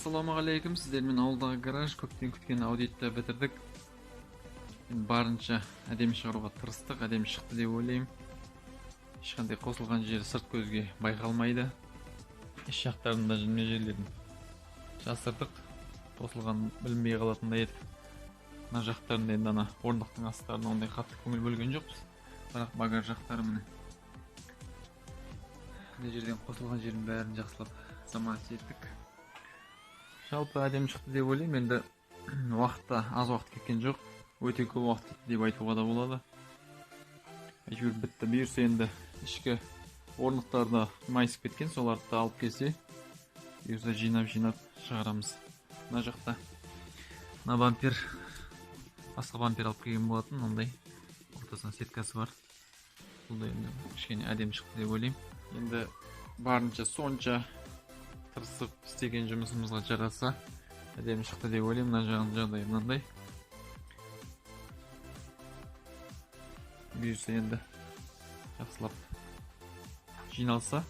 Ассалаумағалейкум, сіздермен ауылдағы гараж көптен күткен аудитті бітірдік. Барынша әдемі шығаруға тырыстық, әдемі шықты деп ойлаймын. Ешқандай қосылған жері сырт көзге байқалмайды. Іш жақтарында жүрме жерлерін жасырдық, тосылған білінбей қалатындай еді. Мына жақтарында енді ана орындықтың астарына ондай қатты көңіл бөлген жоқпыз, бірақ багаж жақтары міне. Мына жерден қосылған жерін бәрін жақсылап заманат еттік. Жалпы әдемі шықты деп ойлаймын. Енді уақытта аз уақыт кеткен жоқ, өте көп уақыт кетті деп айтуға да болады. Әйтеуір бітті. Бұйырса енді ішкі орындықтарда майысып кеткен, соларды да алып келсе, бұйырса жинап шығарамыз. Мына жақта мына бампер, басқа бампер алып келген болатын, ондай ортасында сеткасы бар. Бұл да енді кішкене әдемі шықты деп ойлаймын. Енді барынша сонша тырысып істеген жұмысымызға жараса әдемі шықты деп ойлаймын. Мына жағдай мынандай. Бұйырса енді жақсылап жиналса,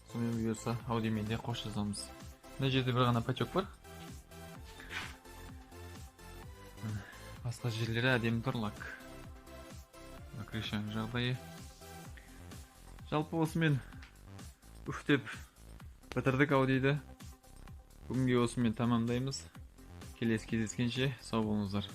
сонымен бұйырса аудимен де қош жазамыз. Мына жерде бір ғана пачок бар. Басқа жерлері әдемі тұр, лак. Крышаның жағдайы. Жалпы осымен үфтеп бітірдік аудиді. Бүгінге осымен тамамдаймыз. Келесі кездескенше сау болыңыздар.